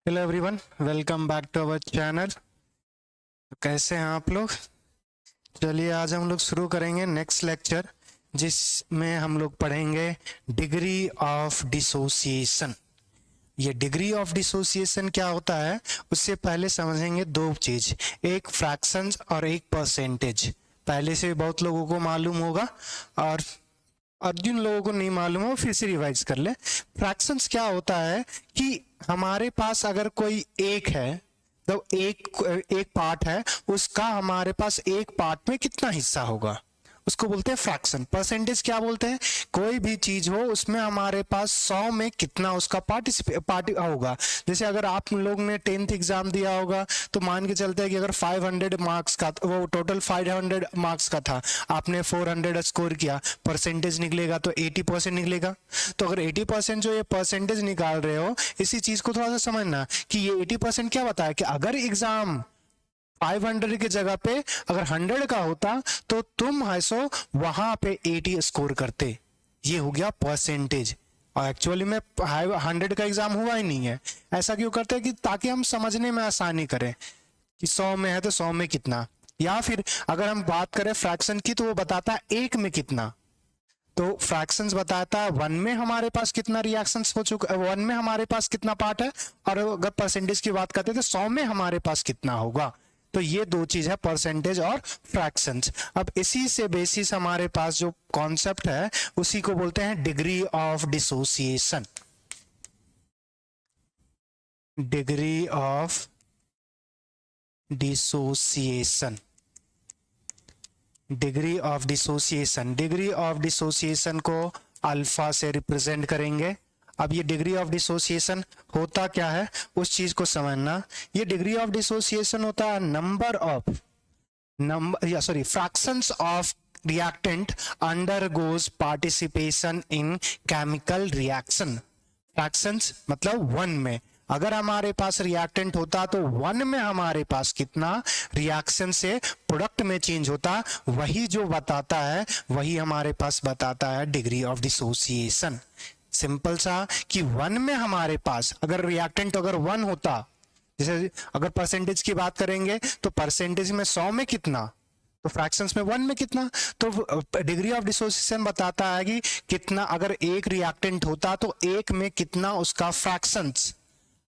Hello everyone, welcome back to our channel. कैसे हैं आप लोग? चलिए आज हम लोग शुरू करेंगे नेक्स्ट लेक्चर, जिसमें हम लोग पढ़ेंगे डिग्री ऑफ डिसोसिएशन। ये डिग्री ऑफ डिसोसिएशन क्या होता है उससे पहले समझेंगे दो चीज, एक फ्रैक्शंस और एक परसेंटेज। पहले से बहुत लोगों को मालूम होगा और जिन लोगों को नहीं मालूम हो फिर से रिवाइज कर ले। फ्रैक्शंस क्या होता है कि हमारे पास अगर कोई एक है तो एक पार्ट है, उसका हमारे पास एक पार्ट में कितना हिस्सा होगा उसको बोलते हैं फ्रैक्शन। परसेंटेज क्या बोलते हैं, कोई भी चीज हो उसमें हमारे पास 100 में कितना उसका पार्ट होगा। जैसे अगर आप लोग ने 10th एग्जाम दिया होगा तो मान के चलते हैं कि अगर 500 मार्क्स का, वो टोटल 500 मार्क्स का था, आपने 400 स्कोर किया, परसेंटेज निकलेगा तो 80% निकलेगा। तो अगर 80% जो ये परसेंटेज निकाल रहे हो, इसी चीज को थोड़ा सा समझना कि ये 80% क्या बताया कि अगर एग्जाम 500 की जगह पे अगर 100 का होता तो तुम हैसो वहां पे 80 स्कोर करते। ये हो गया परसेंटेज। और एक्चुअली में 100 का एग्जाम हुआ ही नहीं है। ऐसा क्यों करते हैं कि ताकि हम समझने में आसानी करें कि 100 में है तो 100 में कितना। या फिर अगर हम बात करें फ्रैक्शन की तो वो बताता है एक में कितना। तो फ्रैक्शंस बताता है वन में हमारे पास कितना रिएक्शंस हो चुका है, वन में हमारे पास कितना पार्ट है, और अगर परसेंटेज की बात करते हैं तो 100 में हमारे पास कितना होगा। तो ये दो चीज है, परसेंटेज और फ्रैक्शंस। अब इसी से बेसिस हमारे पास जो कॉन्सेप्ट है उसी को बोलते हैं degree of dissociation. Degree of dissociation, degree of dissociation. Degree of dissociation को अल्फा से रिप्रेजेंट करेंगे। अब ये डिग्री ऑफ डिसोसिएशन होता क्या है उस चीज को समझना। ये डिग्री ऑफ डिसोसिएशन होता है fractions of reactant undergoes participation in chemical reaction. Fractions मतलब वन में, अगर हमारे पास रिएक्टेंट होता तो वन में हमारे पास कितना रिएक्शन से प्रोडक्ट में चेंज होता, वही जो बताता है वही हमारे पास बताता है डिग्री ऑफ डिसोसिएशन। सिंपल सा कि वन में हमारे पास अगर रिएक्टेंट अगर वन होता, जैसे अगर परसेंटेज की बात करेंगे तो परसेंटेज में 100 में कितना, तो फ्रैक्शंस में वन में कितना। तो डिग्री ऑफ डिसोसिएशन बताता है कि कितना अगर एक रिएक्टेंट होता तो एक में कितना उसका फ्रैक्शंस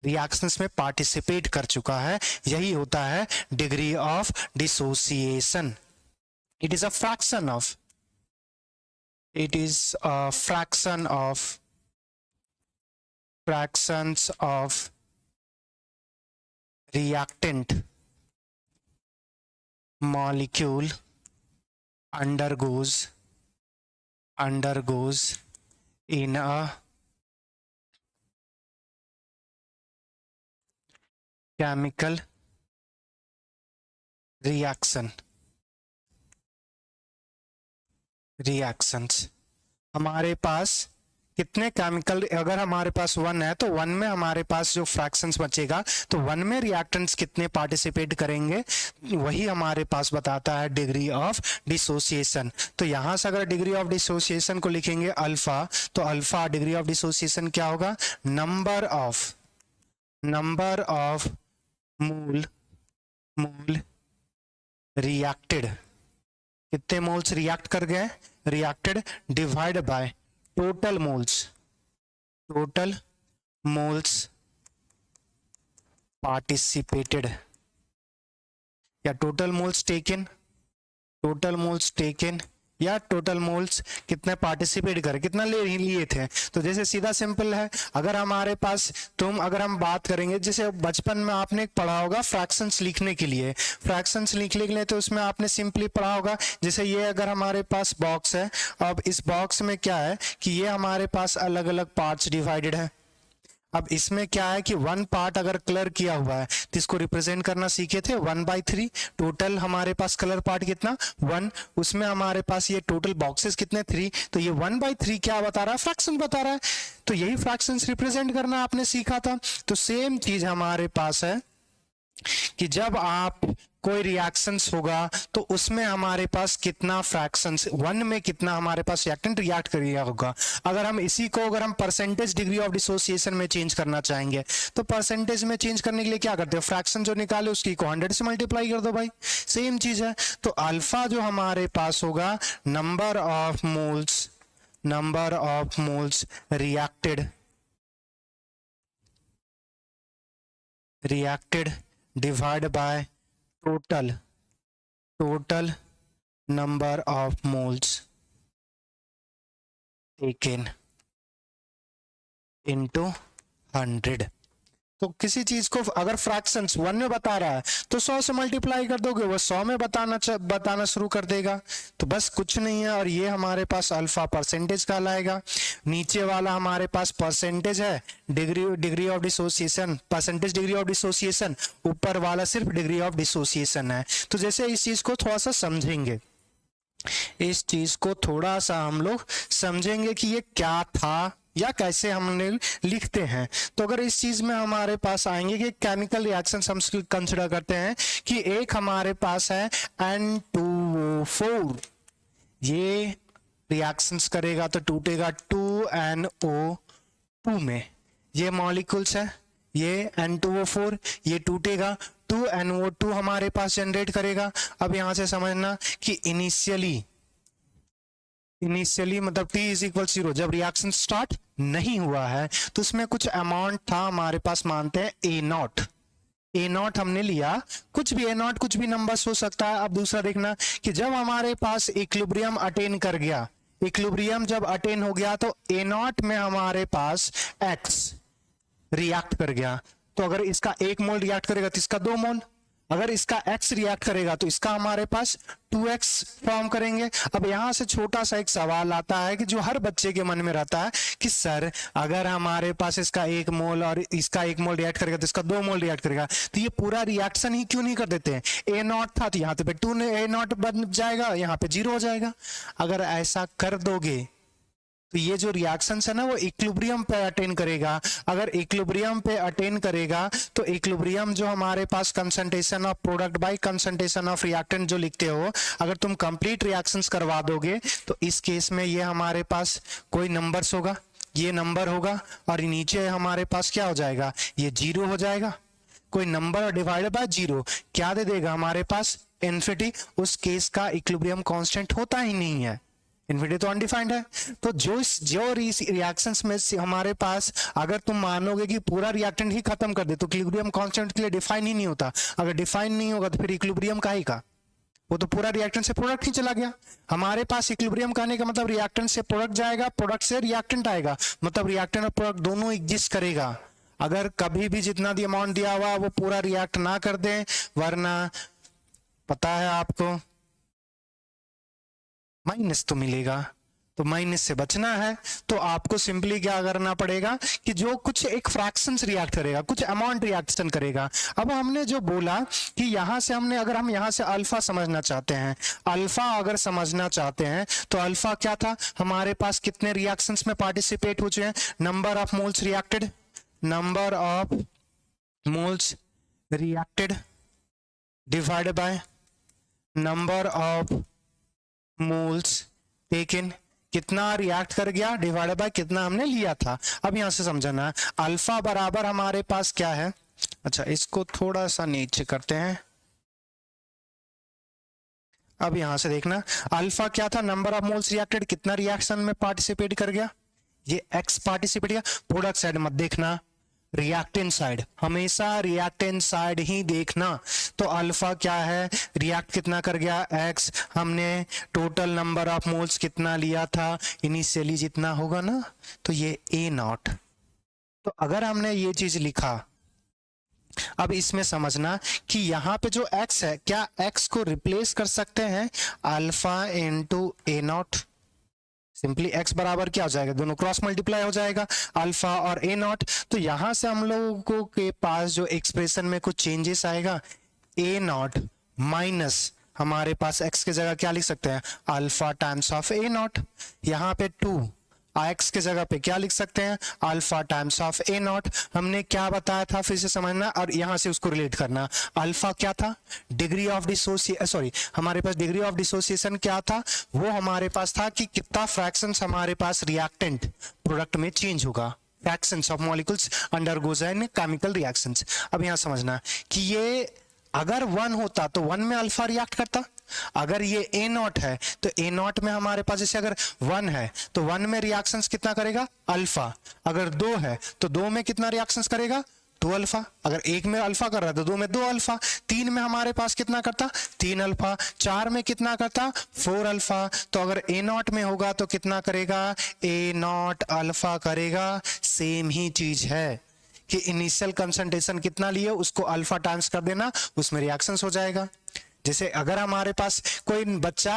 रिएक्शंस में पार्टिसिपेट कर चुका है। यही होता है degree of dissociation. It is a fraction of, it is a fraction of fractions of reactant molecule undergoes in a chemical reactions। हमारे पास कितने केमिकल, अगर हमारे पास वन है तो वन में हमारे पास जो फ्रैक्शंस बचेगा तो वन में रिएक्टेंट्स कितने पार्टिसिपेट करेंगे वही हमारे पास बताता है डिग्री ऑफ डिसोसिएशन। तो यहां से अगर डिग्री ऑफ डिसोसिएशन को लिखेंगे अल्फा, तो अल्फा डिग्री ऑफ डिसोसिएशन क्या होगा, नंबर ऑफ मोल रिएक्टेड, कितने मोल्स रिएक्ट कर गए, reacted divide by total moles participated, या टोटल मोल्स टेकन, या टोटल मोल्स कितने पार्टिसिपेट करे, कितना लिए थे। तो जैसे सीधा सिंपल है, अगर हमारे पास अगर हम बात करेंगे, जैसे बचपन में आपने पढ़ा होगा फ्रैक्शंस लिखने के लिए, तो उसमें आपने सिंपली पढ़ा होगा, जैसे ये अगर हमारे पास बॉक्स है, अब इस बॉक्स में क्या है कि ये हमारे पास अलग अलग पार्ट्स डिवाइडेड है। अब इसमें क्या है कि वन पार्ट अगर कलर किया हुआ है तो इसको रिप्रेजेंट करना सीखे थे 1/3। टोटल हमारे पास कलर पार्ट कितना 1, उसमें हमारे पास ये टोटल बॉक्सेस कितने 3, तो ये 1/3 क्या बता रहा है, फ्रैक्शन बता रहा है। तो यही फ्रैक्शंस रिप्रेजेंट करना आपने सीखा था। तो सेम चीज हमारे पास है कि जब आप कोई रिएक्शंस होगा तो उसमें हमारे पास कितना फ्रैक्शंस, वन में कितना हमारे पास रिएक्टेंट रिएक्ट करेगा होगा। अगर हम इसी को अगर हम परसेंटेज डिग्री ऑफ डिसोसिएशन में चेंज करना चाहेंगे तो परसेंटेज में चेंज करने के लिए क्या करते हैं, फ्रैक्शन जो निकाले उसकी को 100 से मल्टीप्लाई कर दो भाई, सेम चीज है। तो अल्फा जो हमारे पास होगा number of moles reacted divided by total number of moles taken into 100। तो किसी चीज को अगर फ्रैक्शंस 1 में बता रहा है तो 100 से मल्टीप्लाई कर दोगे, वो 100 में बताना शुरू कर देगा। तो बस कुछ नहीं है, और ये हमारे पास अल्फा परसेंटेज कहलाएगा। नीचे वाला हमारे पास परसेंटेज है, degree of dissociation, percentage degree of dissociation, ऊपर वाला सिर्फ डिग्री ऑफ डिसोसिएशन है। तो जैसे इस चीज को थोड़ा सा समझेंगे, इस चीज को थोड़ा सा हम लोग समझेंगे कि ये क्या था या कैसे हमने लिखते हैं। तो अगर इस चीज में हमारे पास आएंगे कि केमिकल रिएक्शंस हम कंसिडर करते हैं कि एक हमारे पास है N2O4, ये रिएक्शंस करेगा तो टूटेगा 2NO2 में, ये मॉलिक्यूल्स है, ये N2O4, ये टूटेगा 2NO2 हमारे पास जनरेट करेगा। अब यहां से समझना कि इनिशियली मतलब t इज इक्वल 0, जब रिएक्शन स्टार्ट नहीं हुआ है तो उसमें कुछ अमाउंट था हमारे पास, मानते हैं ए नॉट हमने लिया, कुछ भी A0 कुछ भी नंबर्स हो सकता है। अब दूसरा देखना कि जब हमारे पास इक्विलिब्रियम अटेन कर गया, इक्विलिब्रियम जब अटेन हो गया तो A0 में हमारे पास X रिएक्ट कर गया। तो अगर इसका 1 मोल रिएक्ट करेगा तो इसका 2 मोल, अगर इसका X रिएक्ट करेगा तो इसका हमारे पास 2X फॉर्म करेंगे। अब यहां से छोटा सा एक सवाल आता है कि जो हर बच्चे के मन में रहता है कि सर अगर हमारे पास इसका 1 मोल और इसका 1 मोल रिएक्ट करेगा तो इसका 2 मोल रिएक्ट करेगा, तो ये पूरा रिएक्शन ही क्यों नहीं कर देते हैं। A0 था तो यहाँ पे 2 A0 बन जाएगा, यहाँ पे 0 हो जाएगा। अगर ऐसा कर दोगे तो ये जो रिएक्शंस है ना वो इक्विलिब्रियम पे अटेन करेगा। अगर इक्विलिब्रियम पे अटेन करेगा तो इक्विलिब्रियम जो हमारे पास concentration of product by concentration of reactant जो लिखते हो, अगर तुम कंप्लीट रिएक्शंस करवा दोगे तो इस केस में ये हमारे पास कोई नंबर्स होगा, ये नंबर होगा, और नीचे हमारे पास क्या हो जाएगा, ये 0 हो जाएगा। कोई नंबर डिवाइडेड बाय 0 क्या दे देगा हमारे पास, इन्फिनिटी। उस केस का इक्विलिब्रियम कांस्टेंट होता ही नहीं है, इन्फिनिटी तो अनडिफाइंड है। तो जो रिएक्शंस में से हमारे पास अगर तुम मानोगे कि पूरा रिएक्टेंट ही खत्म कर दे तो इक्विलिब्रियम कांस्टेंट के लिए डिफाइन ही नहीं होता। अगर डिफाइन नहीं होगा तो फिर इक्विलिब्रियम का ही का, वो तो पूरा रिएक्टेंट से प्रोडक्ट ही चला गया। हमारे पास इक्विलिब्रियम कहने का मतलब रिएक्टेंट से प्रोडक्ट जाएगा, प्रोडक्ट से रिएक्टेंट आएगा, मतलब रिएक्टेंट और प्रोडक्ट दोनों एग्जिस्ट करेगा। अगर कभी भी जितना भी अमाउंट दिया हुआ वो पूरा रिएक्ट ना कर दे, वरना पता है आपको माइनस तो मिलेगा। तो माइनस से बचना है तो आपको सिंपली क्या करना पड़ेगा कि जो कुछ एक फ्रैक्शंस रिएक्ट करेगा, कुछ अमाउंट रिएक्शन करेगा। अब हमने जो बोला कि यहां से हमने, अगर हम यहां से अल्फा समझना चाहते हैं, अल्फा अगर समझना चाहते हैं तो अल्फा क्या था, हमारे पास कितने रिएक्शंस में पार्टिसिपेट हो चुके हैं, number of moles reacted, number of moles reacted divided by number of moles taken, कितना रिएक्ट कर गया डिवाइडेड बाय कितना हमने लिया था। अब यहां से समझना अल्फा बराबर हमारे पास क्या है। अच्छा, इसको थोड़ा सा नीचे करते हैं। अब यहां से देखना अल्फा क्या था, नंबर ऑफ मोल्स रिएक्टेड, कितना रिएक्शन में पार्टिसिपेट कर गया, ये एक्स पार्टिसिपेट किया। प्रोडक्ट साइड मत देखना, रिएक्टेंट साइड, हमेशा रिएक्टेंट साइड ही देखना। तो अल्फा क्या है, रिएक्ट कितना कर गया एक्स, हमने टोटल नंबर ऑफ मोल्स कितना लिया था इनिशियली जितना होगा ना, तो ये A0। तो अगर हमने ये चीज लिखा, अब इसमें समझना कि यहाँ पे जो x है, क्या x को रिप्लेस कर सकते हैं alpha into A0। Simply x बराबर क्या हो जाएगा, दोनों क्रॉस मल्टीप्लाई हो जाएगा, अल्फा और A0। तो यहां से हम लोगों के पास जो एक्सप्रेशन में कुछ चेंजेस आएगा, A0 माइनस हमारे पास x की जगह क्या लिख सकते हैं, अल्फा टाइम्स ऑफ A0। यहाँ पे 2 एक्स के जगह पे क्या लिख सकते हैं, alpha times of A not. हमने क्या बताया था फिर से समझना और यहां से उसको रिलेट करना। अल्फा क्या था, डिग्री ऑफ सॉरी हमारे पास डिग्री ऑफ डिसोसिएशन क्या था, वो हमारे पास था कि कितना फ्रैक्शंस हमारे पास रिएक्टेंट प्रोडक्ट में चेंज होगा, fractions of molecules undergoes an chemical reactions. अब यहां समझना कि ये अगर 1 होता तो 1 में अल्फा रिएक्ट करता, अगर ये ए नॉट है तो ए नॉट में हमारे पास जैसे अगर 1 है तो 1 में रिएक्शंस कितना करेगा, अल्फा। अगर 2 है तो 2 में कितना रिएक्शंस करेगा, 2 अल्फा। अगर 1 में अल्फा कर रहा है तो 2 में 2 अल्फा। 3 में हमारे पास कितना करता, 3 अल्फा। 4 में कितना करता, 4 अल्फा। तो अगर ए नॉट में होगा तो कितना करेगा, ए नॉट अल्फा करेगा। सेम ही चीज है कि इनिशियल कंसंट्रेशन कितना लिए उसको अल्फा टाइम्स कर देना, उसमें रिएक्शंस हो जाएगा। जैसे अगर हमारे पास कोई बच्चा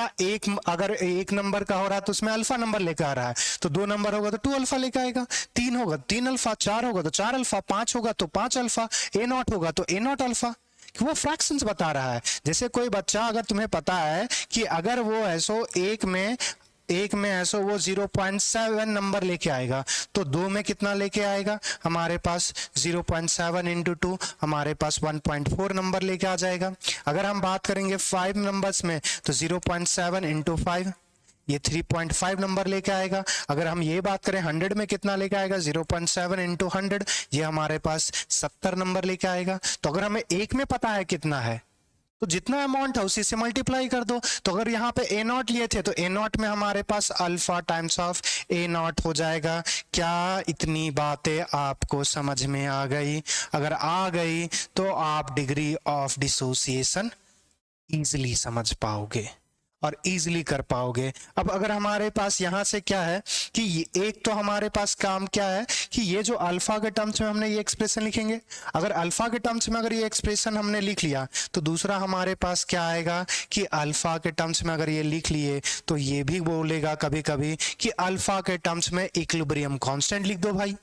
अगर 1 नंबर का हो रहा है तो उसमें अल्फा नंबर लेकर आ रहा है, तो 2 नंबर होगा तो 2 अल्फा लेकर आएगा। 3 होगा 3 अल्फा, 4 होगा तो 4 अल्फा, 5 होगा तो 5 अल्फा, ए नॉट होगा तो ए नॉट अल्फा। वो फ्रैक्शंस बता रहा है। जैसे कोई बच्चा अगर तुम्हें पता है कि अगर वो ऐसो एक में ऐसो वो 0.7 नंबर लेके आएगा तो 2 में कितना लेके आएगा, हमारे पास 0.7 इंटू 2 हमारे पास 1.4 नंबर लेके आ जाएगा। अगर हम बात करेंगे 5 नंबर्स में तो 0.7 इंटू 5 ये 3.5 नंबर लेके आएगा। अगर हम ये बात करें 100 में कितना लेके आएगा, 0.7 इंटू 100 ये हमारे पास 70 नंबर लेके आएगा। तो अगर हमें एक में पता है कितना है तो जितना अमाउंट है उसी से मल्टीप्लाई कर दो। तो अगर यहाँ पे ए नॉट लिए थे तो ए नॉट में हमारे पास alpha times of A naught हो जाएगा। क्या इतनी बातें आपको समझ में आ गई? अगर आ गई तो आप डिग्री ऑफ डिसोसिएशन इजीली समझ पाओगे और इजीली कर पाओगे। अब अगर हमारे पास यहाँ से क्या है कि एक तो हमारे पास काम क्या है कि ये जो अल्फा के टर्म्स में हमने ये एक्सप्रेशन लिखेंगे, अगर अल्फा के टर्म्स में अगर ये एक्सप्रेशन हमने लिख लिया तो दूसरा हमारे पास क्या आएगा कि अल्फा के टर्म्स में अगर ये लिख लिए तो ये भी बोलेगा कभी कभी कि अल्फा के टर्म्स में इक्विलिब्रियम कांस्टेंट लिख दो भाई।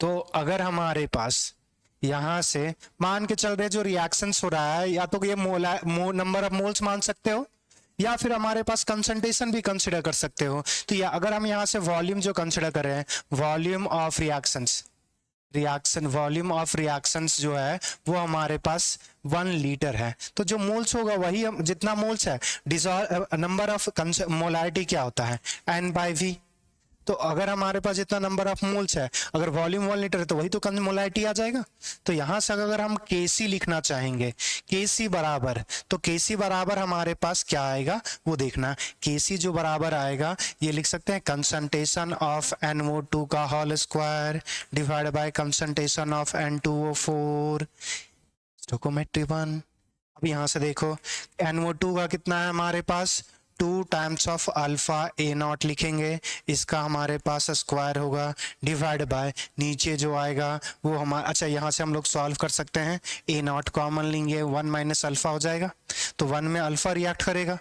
तो अगर हमारे पास यहां से मान के चल रहे जो रिएक्शंस हो रहा है, या तो ये नंबर ऑफ मोल्स मान सकते हो या फिर हमारे पास कंसंट्रेशन भी कंसिडर कर सकते हो। तो या अगर हम यहां से वॉल्यूम जो कंसिडर कर रहे हैं, volume of volume of reactions जो है वो हमारे पास 1 लीटर है। तो जो मोल्स होगा वही जितना मोल्स है, नंबर ऑफ मोलारिटी क्या होता है, n/v। तो अगर हमारे पास जितना नंबर ऑफ मोल्स है, अगर वॉल्यूम 1 लीटर है तो वही तो मोलारिटी आ जाएगा। तो यहां से अगर हम Kc लिखना चाहेंगे, Kc बराबर, तो Kc बराबर हमारे पास क्या आएगा वो देखना। Kc जो बराबर आएगा ये लिख सकते हैं कंसंट्रेशन ऑफ NO2 का whole square divide by concentration of N2O4 stoichiometry 1। अब यहां से देखो NO2 का कितना है हमारे पास 2 times of alpha A not लिखेंगे, इसका हमारे पास स्क्वायर होगा डिवाइड बाय नीचे जो आएगा वो हमारा, अच्छा यहाँ से हम लोग सॉल्व कर सकते हैं, ए नॉट कॉमन लेंगे 1 माइनस अल्फा हो जाएगा। तो 1 में अल्फा रिएक्ट करेगा,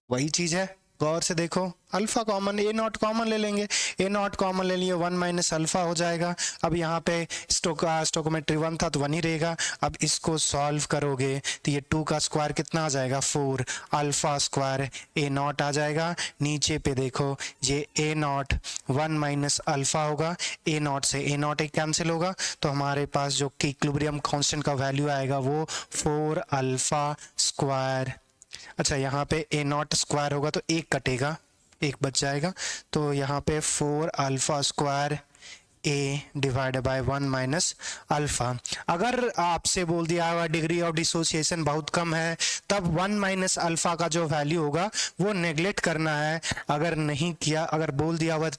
वही चीज है, गौर से देखो alpha common, A not common ले लेंगे, ए नॉट कॉमन ले लिए 1 माइनस अल्फा हो जाएगा। अब यहाँ पे स्टोइकियोमेट्री 1 था तो 1 ही रहेगा। अब इसको सॉल्व करोगे तो ये 2 का स्क्वायर कितना आ जाएगा 4, अल्फा स्क्वायर ए नॉट आ जाएगा। नीचे पे देखो ये ए नॉट 1 माइनस अल्फा होगा, ए नॉट से ए नॉट एक कैंसिल होगा तो हमारे पास जो इक्विलिब्रियम कांस्टेंट का वैल्यू आएगा वो 4 अल्फा स्क्वायर। अच्छा यहाँ पे ए नॉट स्क्वायर होगा तो एक कटेगा, एक बच जाएगा, तो यहाँ पे 4 alpha square A divide by 1 minus alpha. अगर आपसे बोल दिया हुआ डिग्री ऑफ डिसोसिएशन बहुत कम है तब 1 माइनस अल्फा का जो वैल्यू होगा वो नेग्लेक्ट करना है। अगर नहीं किया, अगर बोल दिया हुआ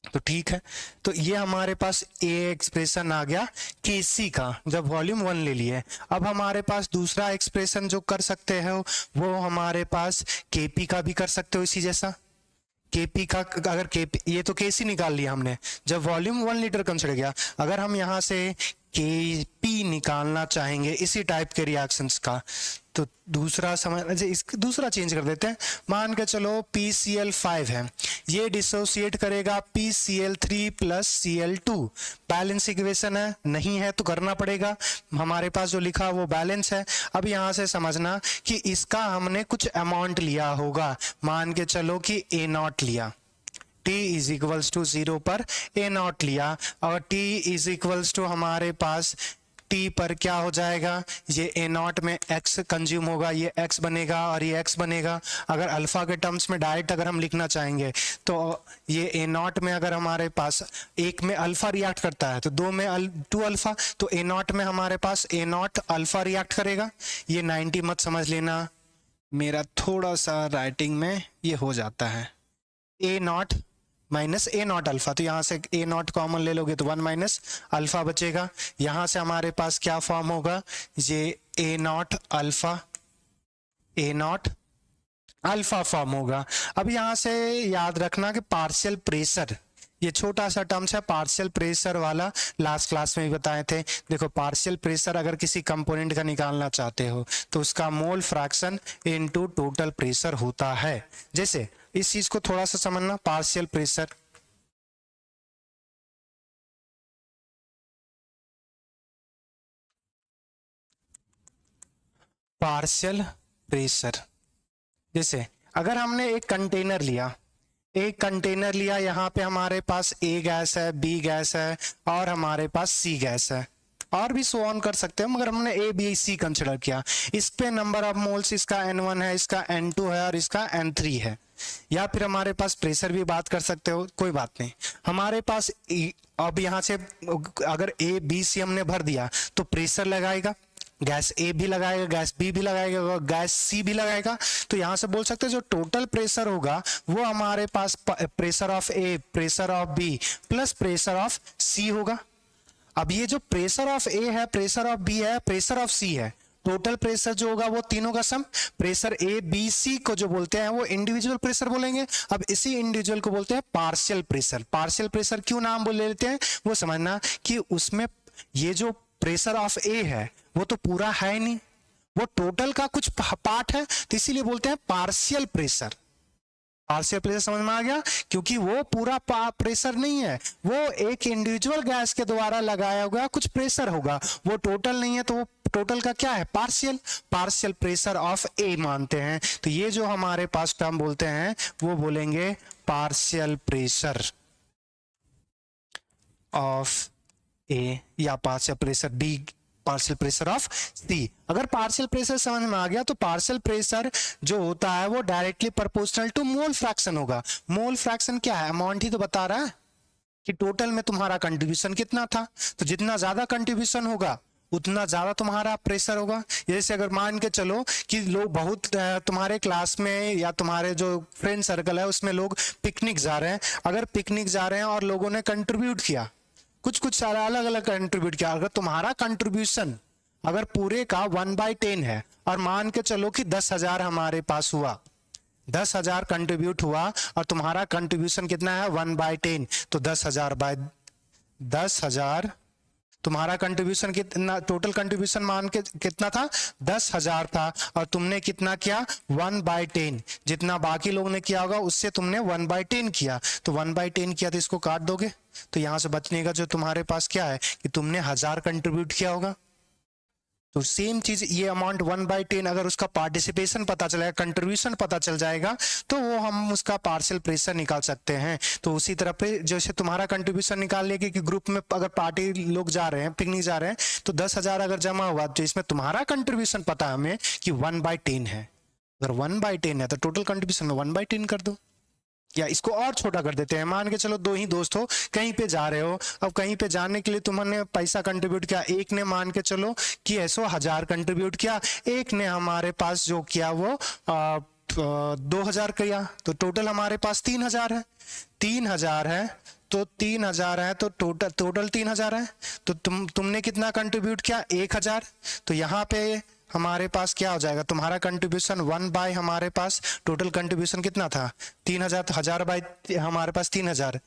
तो ठीक है। तो ये हमारे पास ए एक्सप्रेशन आ गया Kc का जब वॉल्यूम 1 ले लिए। अब हमारे पास दूसरा एक्सप्रेशन जो कर सकते हो वो हमारे पास Kp का भी कर सकते हो इसी जैसा। Kp का अगर Kp, ये तो Kc निकाल लिया हमने जब वॉल्यूम 1 लीटर कंसिडर किया। अगर हम यहाँ से Kp निकालना चाहेंगे इसी टाइप के रिएक्शंस का तो दूसरा दूसरा चेंज कर देते हैं। मान के चलो PCl5 है, ये डिसोसिएट करेगा PCl3 plus Cl2। Balance equation है, नहीं है तो करना पड़ेगा, हमारे पास जो लिखा वो बैलेंस है। अब यहाँ से समझना कि इसका हमने कुछ अमाउंट लिया होगा, मान के चलो कि A नॉट लिया, t इज इक्वल्स टू 0 पर ए नॉट लिया, और t इज इक्वल्स टू हमारे पास t पर क्या हो जाएगा, ये ए नॉट में x कंज्यूम होगा, ये x बनेगा और ये x बनेगा। अगर अल्फा के टर्म्स में डायरेक्ट अगर हम लिखना चाहेंगे तो ये ए नॉट में अगर हमारे पास एक में अल्फा रिएक्ट करता है तो दो में 2 अल्फा, तो ए नॉट में हमारे पास ए नॉट अल्फा रिएक्ट करेगा। ये 90 मत समझ लेना, मेरा थोड़ा सा राइटिंग में ये हो जाता है, A naught minus A naught alpha, तो यहाँ से ए नॉट कॉमन ले लोगे तो 1 माइनस अल्फा बचेगा। यहाँ से हमारे पास क्या फॉर्म होगा, ये A naught alpha, A naught alpha form होगा। अब यहाँ से याद रखना कि पार्शियल प्रेशर, ये छोटा सा टर्म्स है पार्शियल प्रेशर वाला, लास्ट क्लास में भी बताए थे। देखो पार्शियल प्रेशर अगर किसी कंपोनेंट का निकालना चाहते हो तो उसका mole fraction into total pressure होता है। जैसे इस चीज को थोड़ा सा समझना, पार्शियल प्रेशर, पार्शियल प्रेशर, जैसे अगर हमने एक कंटेनर लिया, यहाँ पे हमारे पास ए गैस है, बी गैस है और हमारे पास सी गैस है, और भी सो ऑन कर सकते हैं, मगर हमने ए बी सी कंसिडर किया। इस पे नंबर ऑफ मोल्स इसका N1 है, इसका N2 है और इसका N3 है। या फिर हमारे पास प्रेशर भी बात कर सकते हो, कोई बात नहीं। हमारे पास अब यहाँ से अगर ए बी सी हमने भर दिया तो प्रेशर लगाएगा, गैस ए भी लगाएगा, गैस बी भी लगाएगा, गैस सी भी लगाएगा। तो यहां से बोल सकते हैं जो टोटल प्रेशर होगा वो हमारे पास pressure of A, pressure of B plus pressure of C होगा। अब ये जो प्रेशर ऑफ ए है, प्रेशर ऑफ बी है, प्रेशर ऑफ सी है, टोटल प्रेशर जो होगा वो तीनों का सम, प्रेशर ए बी सी को जो बोलते हैं वो इंडिविजुअल प्रेशर बोलेंगे। अब इसी इंडिविजुअल को बोलते हैं पार्शियल प्रेशर। पार्शियल प्रेशर क्यों नाम बोल लेते हैं वो समझना कि उसमें ये जो प्रेशर ऑफ ए है वो तो पूरा है नहीं, वो टोटल का कुछ पार्ट है, तो इसीलिए बोलते हैं पार्शियल प्रेशर। पार्शियल प्रेशर समझ में आ गया, क्योंकि वो पूरा प्रेशर नहीं है, वो एक इंडिविजुअल गैस के द्वारा लगाया हुआ कुछ प्रेशर होगा, वो टोटल नहीं है, तो वो टोटल का क्या है, पार्शियल, पार्शियल प्रेशर ऑफ ए मानते हैं। तो ये जो हमारे पास टर्म बोलते हैं वो बोलेंगे पार्शियल प्रेशर ऑफ ए या partial pressure B, partial pressure of C. अगर पार्शियल प्रेशर समझ में आ गया तो पार्शियल प्रेशर जो होता है वो directly proportional to mole fraction होगा। मोल फ्रैक्शन क्या है, अमाउंट ही तो बता रहा है कि टोटल में तुम्हारा कंट्रीब्यूशन कितना था, तो जितना ज्यादा कंट्रीब्यूशन होगा उतना ज्यादा तुम्हारा प्रेशर होगा। जैसे अगर मान के चलो कि लोग बहुत तुम्हारे क्लास में या तुम्हारे जो फ्रेंड सर्कल है उसमें लोग पिकनिक जा रहे हैं, अगर पिकनिक जा रहे हैं और लोगों ने कंट्रीब्यूट किया, कुछ सारा अलग अलग कंट्रीब्यूट किया, अगर तुम्हारा कंट्रीब्यूशन अगर पूरे का 1/10 है और मान के चलो कि 10,000 हमारे पास हुआ, 10,000 कंट्रीब्यूट हुआ और तुम्हारा कंट्रीब्यूशन कितना है 1/10, तो 10,000 तुम्हारा कंट्रीब्यूशन कितना, टोटल कंट्रीब्यूशन मान के कितना था 10,000 था, और तुमने कितना किया 1/10, जितना बाकी लोगों ने किया होगा उससे तुमने 1/10 किया, तो 1/10 किया तो इसको काट दोगे, तो यहां से बचने का जो तुम्हारे पास क्या है कि तुमने 1000 कंट्रीब्यूट किया होगा। तो सेम चीज ये अमाउंट 1/10 अगर उसका पार्टिसिपेशन पता चलेगा, कंट्रीब्यूशन पता चल जाएगा, तो वो हम उसका पार्शियल प्रेशर निकाल सकते हैं। तो उसी तरह पे जैसे तुम्हारा कंट्रीब्यूशन निकाल लेंगे कि ग्रुप में अगर पार्टी लोग जा रहे हैं, पिकनिक जा रहे हैं, तो 10,000 अगर जमा हुआ तो इसमें तुम्हारा कंट्रीब्यूशन पता है हमें कि 1/10 है, अगर 1/10 है तो टोटल कंट्रीब्यूशन में 1/10 कर दो। या इसको और छोटा कर देते हैं, मान के चलो 2 ही दोस्त हो, कहीं पे जा रहे हो, अब कहीं पे जाने के लिए तुमने पैसा कंट्रीब्यूट किया, एक ने मान के चलो कि ऐसो 1000 कंट्रीब्यूट किया, एक ने हमारे पास जो किया वो 2000 किया, तो टोटल हमारे पास 3000 है, 3000 है तो 3000 है तो टोटल 3000 है, तो तुमने कितना कंट्रीब्यूट किया 1000, तो यहाँ पे हमारे पास क्या हो जाएगा, तुम्हारा कंट्रीब्यूशन 1 हमारे पास टोटल कंट्रीब्यूशन कितना था 3000, तो 1000 बाई हमारे पास 3000,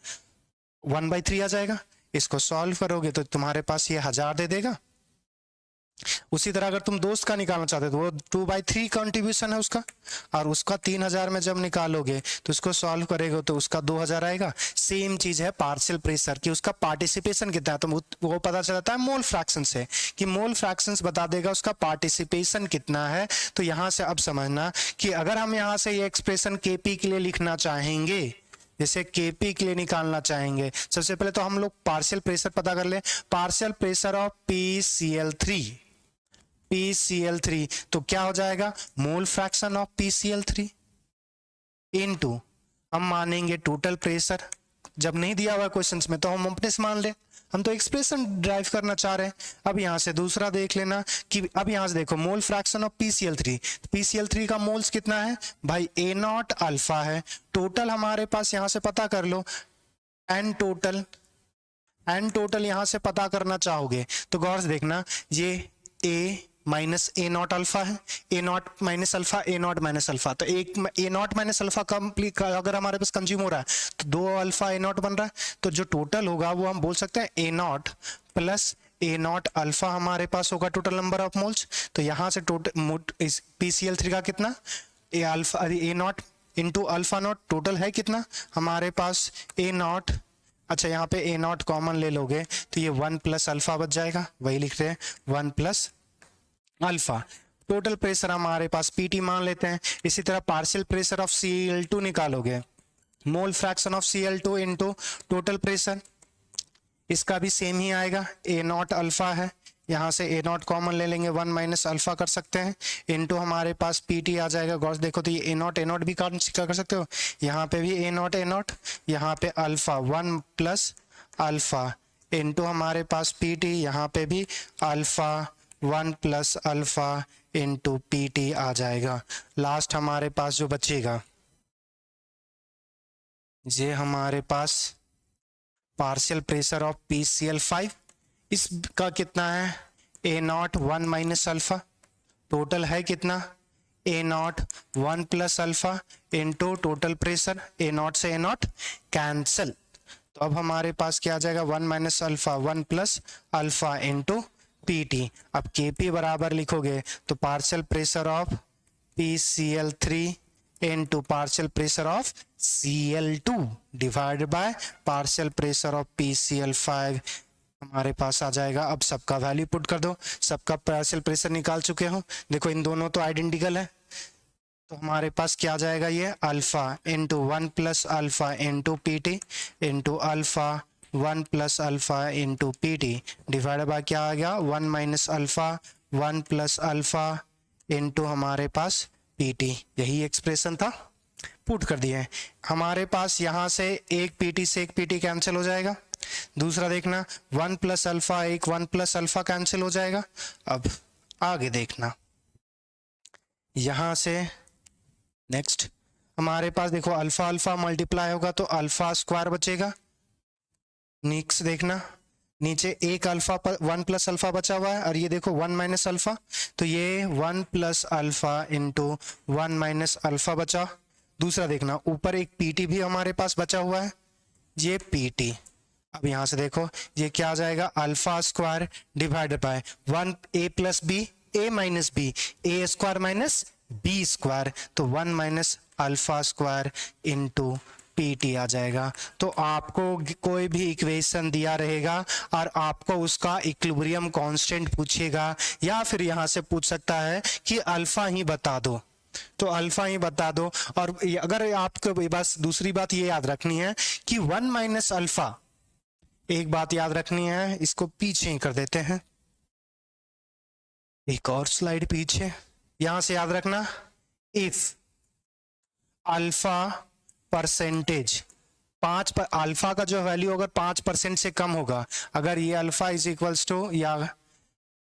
1/3 आ जाएगा। इसको सॉल्व करोगे तो तुम्हारे पास ये 1000 दे देगा। उसी तरह अगर तुम दोस्त का निकालना चाहते हो तो वो 2/3 कंट्रीब्यूशन है उसका, और उसका 3000 में जब निकालोगे तो उसको सॉल्व करेगा तो उसका 2000 आएगा। सेम चीज है पार्शियल प्रेशर की, उसका पार्टिसिपेशन कितना है तो वो पता चलता है मोल फ्रैक्शन से, कि मोल फ्रैक्शन बता देगा उसका पार्टिसिपेशन कितना है। तो यहां से अब समझना कि अगर हम यहां से ये एक्सप्रेशन केपी के लिए लिखना चाहेंगे जैसे केपी के लिए निकालना चाहेंगे, सबसे पहले तो हम लोग पार्शियल प्रेशर पता कर ले। Partial pressure of PCl3, PCl3 तो क्या हो जाएगा, mole fraction of PCl3 into, हम मानेंगे टोटल प्रेशर। जब नहीं दिया हुआ क्वेश्चन में तो हम अपने से मान ले, हम तो एक्सप्रेशन ड्राइव करना चाह रहे हैं। अब यहां से दूसरा देख लेना कि अब यहां से देखो mole fraction of PCl3, PCl3 का मोल्स कितना है भाई, A0 अल्फा है। टोटल हमारे पास यहां से पता कर लो, एन टोटल यहां से पता करना चाहोगे तो गौर से देखना, ये A माइनस A0 अल्फा है, A0 minus alpha, A0 minus alpha, तो एक A0 माइनस अल्फा कंप्लीट अगर हमारे पास कंज्यूम हो रहा है तो 2 अल्फा A0 बन रहा है, तो जो टोटल होगा वो हम बोल सकते हैं A0 प्लस A0 अल्फा हमारे पास होगा टोटल नंबर ऑफ मोल्स। तो यहां से टोटल PCl3 का कितना, A alpha A0 into alpha naught, total है कितना हमारे पास A0, अच्छा यहाँ पे A0 कॉमन ले लोगे तो ये 1 प्लस अल्फा बच जाएगा, वही लिख रहे हैं 1 प्लस अल्फा। टोटल प्रेशर हमारे पास PT मान लेते हैं। इसी तरह पार्शियल प्रेशर ऑफ Cl2 निकालोगे, mole fraction of Cl2 into total pressure, इसका भी सेम ही आएगा, A0 अल्फा है, यहाँ से A0 कॉमन ले लेंगे, 1 माइनस अल्फा कर सकते हैं, इनटू हमारे पास PT आ जाएगा। गौर देखो तो ये A0 भी कर सकते हो, यहाँ पे भी A0, यहाँ पे अल्फा 1 प्लस अल्फा इनटू हमारे पास PT, यहाँ पे भी alpha 1 plus alpha into PT आ जाएगा। लास्ट हमारे पास जो बचेगा ये हमारे पास पार्शियल प्रेशर ऑफ PCl5, इसका कितना है A0 1 माइनस अल्फा, टोटल है कितना A0 1 plus alpha into total pressure, A0 से A0 कैंसल, तो अब हमारे पास क्या आ जाएगा 1 minus alpha 1 plus alpha into PT। अब KP बराबर लिखोगे तो partial pressure of PCl3 into partial pressure of Cl2 divided by partial pressure of PCl5 हमारे पास आ जाएगा। अब सबका वैल्यू पुट कर दो, सबका पार्शियल प्रेशर निकाल चुके हो, देखो इन दोनों तो आइडेंटिकल है, तो हमारे पास क्या आ जाएगा, ये alpha into 1 plus alpha into PT into alpha 1 plus alpha into PT divided by क्या आ गया 1 minus alpha 1 plus alpha into हमारे पास PT, यही एक्सप्रेशन था, पुट कर दिए। हमारे पास यहाँ से एक PT से एक PT कैंसिल हो जाएगा, दूसरा देखना 1 plus alpha 1 plus alpha cancel हो जाएगा। अब आगे देखना, यहाँ से नेक्स्ट हमारे पास देखो अल्फा अल्फा मल्टीप्लाई होगा तो अल्फा स्क्वायर बचेगा, नेक्स्ट देखना नीचे एक अल्फा पर 1 प्लस अल्फा बचा हुआ है, और ये देखो 1 माइनस अल्फा, तो ये 1 plus alpha into 1 minus alpha बचा। दूसरा देखना ऊपर एक PT भी हमारे पास बचा हुआ है, ये PT। अब यहाँ से देखो ये क्या आ जाएगा, alpha square divided by 1 A plus B, A minus B, A square minus B square, तो 1 minus alpha square into PT आ जाएगा। तो आपको कोई भी इक्वेशन दिया रहेगा और आपको उसका इक्विलिब्रियम कांस्टेंट पूछेगा, या फिर यहाँ से पूछ सकता है कि अल्फा ही बता दो, तो अल्फा ही बता दो। और अगर आपको बस दूसरी बात ये याद रखनी है कि 1 माइनस अल्फा, एक बात याद रखनी है, इसको पीछे ही कर देते हैं, एक और स्लाइड पीछे, यहां से याद रखना इफ अल्फा परसेंटेज 5 पर, अल्फा का जो वैल्यू अगर 5% से कम होगा, अगर ये अल्फा इज इक्वल्स टू या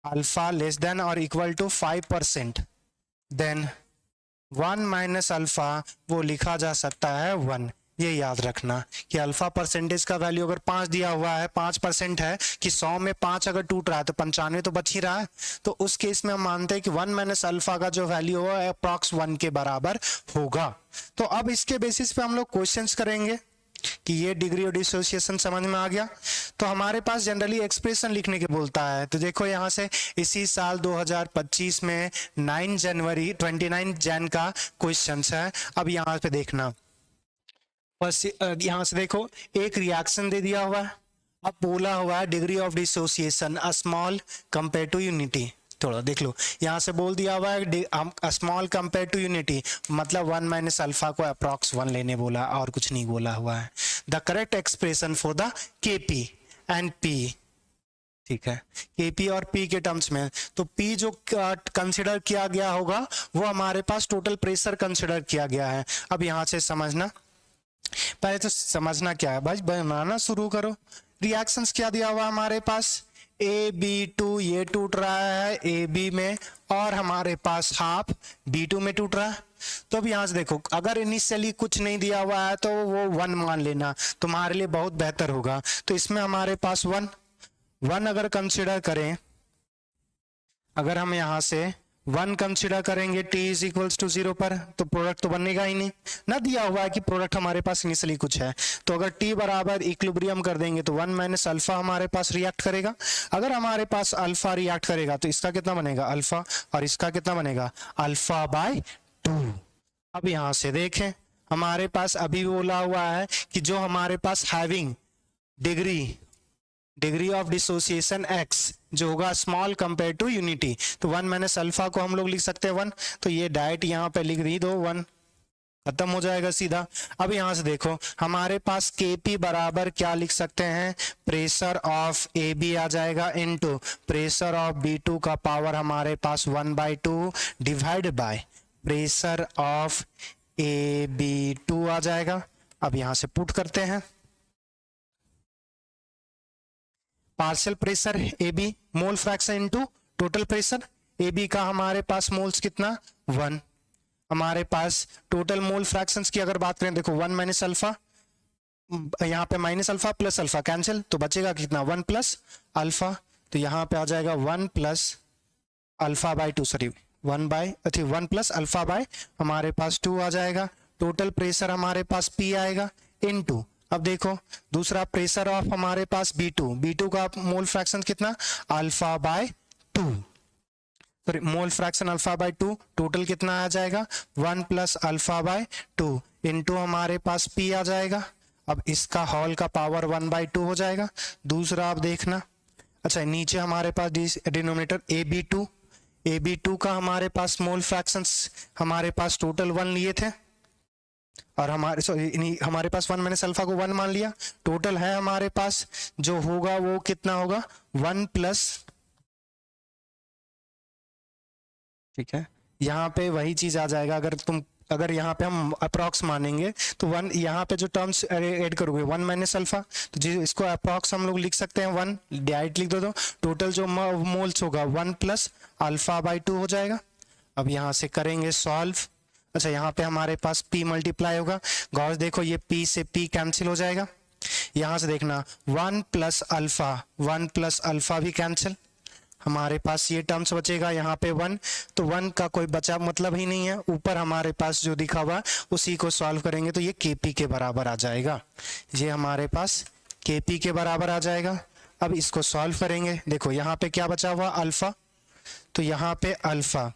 अल्फा लेस देन और equal to 5%, then 1 minus alpha वो लिखा जा सकता है 1। ये याद रखना कि अल्फा परसेंटेज का वैल्यू अगर 5 दिया हुआ है, 5% है कि 100 में 5 अगर टूट रहा है तो 95 तो बच ही रहा है, तो उस केस में हम मानते हैं कि 1 माइनस अल्फा का जो वैल्यू हो अप्रॉक्स 1 के बराबर होगा। तो अब इसके बेसिस पे हम लोग क्वेश्चंस करेंगे कि ये डिग्री ऑफ डिसोसिएशन समझ में आ गया। तो हमारे पास जनरली एक्सप्रेशन लिखने के बोलता है, तो देखो यहाँ से इसी साल 2025 में 29 जैन का क्वेश्चन है। अब यहाँ पे देखना, बस यहाँ से देखो एक रिएक्शन दे दिया हुआ है, अब बोला हुआ है degree of dissociation a small compare to unity, थोड़ा देख लो, यहाँ से बोल दिया हुआ है स्मॉल कंपेयर टू यूनिटी, मतलब 1 माइनस अल्फा को अप्रॉक्स 1 लेने बोला, और कुछ नहीं बोला हुआ है। The correct expression for the के पी एंड पी, ठीक है, के पी और पी के टर्म्स में, तो पी जो कंसिडर किया गया होगा वो हमारे पास टोटल प्रेशर कंसिडर किया गया है। अब यहाँ से समझना, पहले तो समझना क्या है भाई, बनाना शुरू करो। रिएक्शंस क्या दिया हुआ हमारे पास, AB2 ये टूट रहा है AB में, और हमारे पास हाफ B2 में टूट रहा है। तो अब यहाँ से देखो, अगर इनिशियली कुछ नहीं दिया हुआ है तो वो 1 मान लेना, तुम्हारे लिए बहुत बेहतर होगा। तो इसमें हमारे पास 1 अगर कंसिडर करें, अगर हम यहाँ से 1 कंसिडर करेंगे t इज इक्वल्स टू 0 पर, तो प्रोडक्ट तो बनेगा ही नहीं ना, दिया हुआ है कि प्रोडक्ट हमारे पास इनिशियली कुछ है। तो अगर t बराबर इक्विलिब्रियम कर देंगे तो 1 माइनस अल्फा हमारे पास रिएक्ट करेगा। अगर हमारे पास अल्फा रिएक्ट करेगा तो इसका कितना बनेगा अल्फा, और इसका कितना बनेगा अल्फा बाय 2। अब यहाँ से देखें, हमारे पास अभी बोला हुआ है कि जो हमारे पास having degree of dissociation x जो होगा स्मॉल कंपेयर टू यूनिटी, तो 1 माइनस अल्फा को हम लोग लिख सकते हैं 1, तो ये डायरेक्ट यहाँ पे लिख दी दो 1, खत्म हो जाएगा सीधा। अब यहाँ से देखो, हमारे पास Kp बराबर क्या लिख सकते हैं, प्रेशर ऑफ AB आ जाएगा इनटू प्रेशर ऑफ B2 का पावर हमारे पास 1/2 divide by pressure of AB2 आ जाएगा। अब यहाँ से पुट करते हैं, partial pressure AB mole fraction into total pressure, AB का हमारे पास मोल्स कितना 1, हमारे पास टोटल मोल फ्रैक्शंस की अगर बात करें, देखो 1 माइनस अल्फा, यहाँ पे minus alpha plus alpha cancel, तो बचेगा कितना 1 प्लस अल्फा, तो यहाँ पे आ जाएगा 1 plus alpha by 2, sorry 1 plus alpha by हमारे पास 2 आ जाएगा। टोटल प्रेशर हमारे पास P आएगा इनटू, अब देखो दूसरा प्रेशर ऑफ हमारे पास B2 का मोल फ्रैक्शन कितना alpha by 2, sorry mole fraction alpha by 2, total कितना आ जाएगा 1 प्लस अल्फा बाय 2 इनटू हमारे पास P आ जाएगा। अब इसका हॉल का पावर 1/2 हो जाएगा। दूसरा आप देखना, अच्छा नीचे हमारे पास डिनोमिनेटर AB2 का हमारे पास मोल फ्रैक्शंस हमारे पास टोटल 1 लिए थे, और हमारे पास 1 माइनस अल्फा को 1 मान लिया, टोटल है हमारे पास जो होगा वो कितना होगा 1 प्लस, ठीक है, यहाँ पे वही चीज आ जाएगा। अगर यहाँ पे हम अप्रॉक्स मानेंगे तो 1, यहाँ पे जो टर्म्स ऐड करोगे 1 माइनस अल्फा, तो जी इसको अप्रॉक्स हम लोग लिख सकते हैं 1, डायरेक्ट लिख दो, टोटल जो मोल्स होगा 1 प्लस अल्फा बाय 2 हो जाएगा। अब यहाँ से करेंगे सॉल्व, अच्छा यहाँ पे हमारे पास P मल्टीप्लाई होगा, गौर से देखो ये P से P कैंसिल हो जाएगा। यहाँ से देखना 1 प्लस अल्फा भी कैंसिल, हमारे पास ये टर्म्स बचेगा यहाँ पे 1, तो 1 का कोई बचा मतलब ही नहीं है। ऊपर हमारे पास जो दिखा हुआ उसी को सॉल्व करेंगे तो ये Kp के बराबर आ जाएगा, ये हमारे पास Kp के बराबर आ जाएगा। अब इसको सॉल्व करेंगे, देखो यहाँ पे क्या बचा हुआ अल्फा, तो यहाँ पे अल्फा,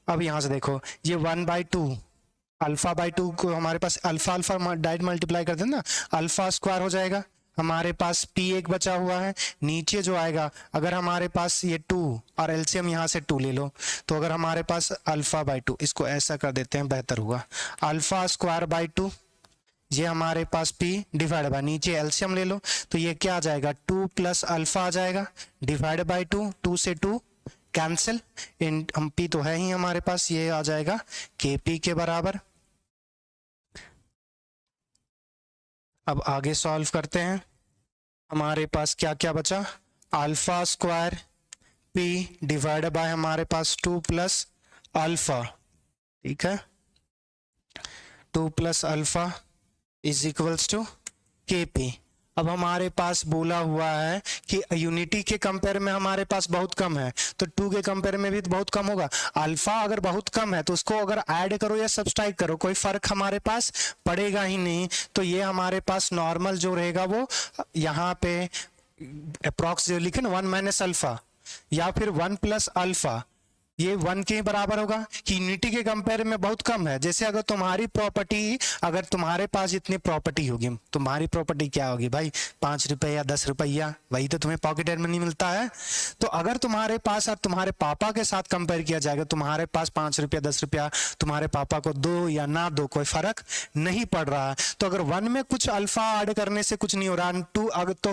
अब यहाँ से देखो ये 1/2 अल्फा बाय 2 को हमारे पास अल्फा डायरेक्ट मल्टीप्लाई कर देना, अल्फा स्क्वायर हो जाएगा। हमारे पास P एक बचा हुआ है, नीचे जो आएगा अगर हमारे पास ये 2 और एलसीएम यहाँ से 2 ले लो, तो अगर हमारे पास अल्फा बाय 2, इसको ऐसा कर देते हैं बेहतर होगा, अल्फा स्क्वायर बाय 2, ये हमारे पास P डिवाइड बाय नीचे एलसीएम ले लो, तो ये क्या आ जाएगा 2 प्लस अल्फा आ जाएगा डिवाइड बाय 2, 2 से 2 कैंसिल, इन हम P तो है ही हमारे पास, ये आ जाएगा Kp के बराबर। अब आगे सॉल्व करते हैं, हमारे पास क्या क्या बचा alpha square P divide by हमारे पास 2 प्लस अल्फा, ठीक है, 2 plus alpha is equals to Kp। अब हमारे पास बोला हुआ है कि यूनिटी के कंपेयर में हमारे पास बहुत कम है, तो 2 के कंपेयर में भी तो बहुत कम होगा। अल्फा अगर बहुत कम है तो उसको अगर ऐड करो या सब्सट्रैक्ट करो कोई फर्क हमारे पास पड़ेगा ही नहीं, तो ये हमारे पास नॉर्मल जो रहेगा वो यहाँ पे अप्रॉक्स जो लिखे ना 1 माइनस अल्फा या फिर 1 प्लस अल्फा, ये 1 के बराबर होगा कि यूनिटी के कंपेयर में बहुत कम है। जैसे अगर तुम्हारी प्रॉपर्टी, अगर तुम्हारे पास इतनी प्रॉपर्टी होगी, तुम्हारी प्रॉपर्टी क्या होगी भाई, 5 रुपया 10 रुपया, वही तो तुम्हें पॉकेट मनी मिलता है। तो अगर तुम्हारे पास और तुम्हारे पापा के साथ कंपेयर किया जाएगा, तुम्हारे पास 5 रुपया 10 रुपया, तुम्हारे पापा को दो या ना दो कोई फर्क नहीं पड़ रहा है। तो अगर 1 में कुछ अल्फा ऐड करने से कुछ नहीं हो रहा, 2 अगर तो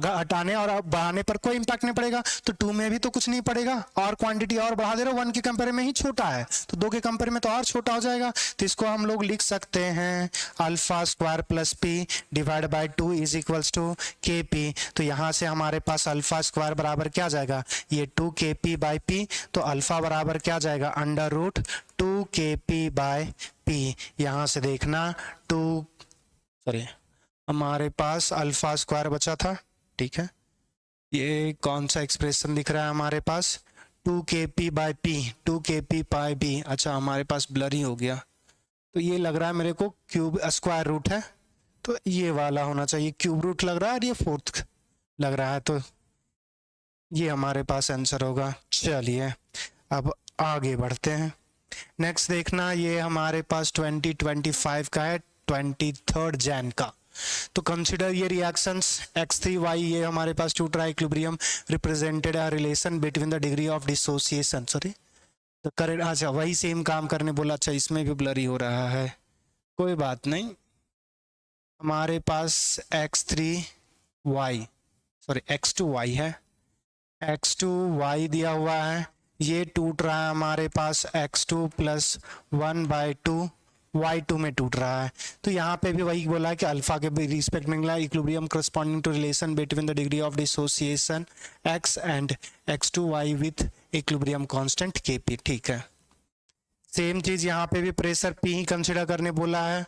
हटाने और बढ़ाने पर कोई इंपैक्ट नहीं पड़ेगा, तो 2 में भी तो कुछ नहीं पड़ेगा, और क्वांटिटी और बढ़ा दे रहे हो, 1 के कंपेयर में ही छोटा है, तो 2 के कंपेयर में तो और छोटा हो जाएगा। तो इसको हम लोग लिख सकते हैं alpha square plus P divide by 2 is equals to K P. तो यहां से हमारे पास अल्फा स्क्वायर बराबर क्या जाएगा, ये 2 के पी बाई पी, तो अल्फा बराबर क्या जाएगा, अंडर रूट 2 के पी बाय पी। यहां से देखना 2 सॉरी हमारे पास अल्फा स्क्वायर बचा था, ठीक है, ये कौन सा एक्सप्रेशन दिख रहा है हमारे पास, 2 के पी बाई पी, 2 के पी बाई पी। अच्छा हमारे पास ब्लरी हो गया, तो ये लग रहा है मेरे को क्यूब स्क्वायर रूट है, तो ये वाला होना चाहिए, क्यूब रूट लग रहा है और ये फोर्थ लग रहा है, तो ये हमारे पास आंसर होगा। चलिए अब आगे बढ़ते हैं। नेक्स्ट देखना, ये हमारे पास 2025 का है, 23 जैन का। तो कंसिडर ये रिएक्शंस x3y, ये हमारे पास to try equilibrium represented a relation between the degree of dissociation, sorry तो करेक्ट। अच्छा वही सेम काम करने बोला, अच्छा इसमें भी ब्लरी हो रहा है, कोई बात नहीं। हमारे पास x3y सॉरी x2y है, x2y दिया हुआ है, ये टूट रहा है हमारे पास x2 प्लस 1/2 y2 में टूट रहा है। तो यहाँ पे भी वही बोला है कि अल्फा के रिस्पेक्ट में मिला equilibrium corresponding to relation between the degree of dissociation x and x2y with equilibrium constant kp, ठीक है। सेम चीज यहाँ पे भी प्रेशर p ही कंसिडर करने बोला है,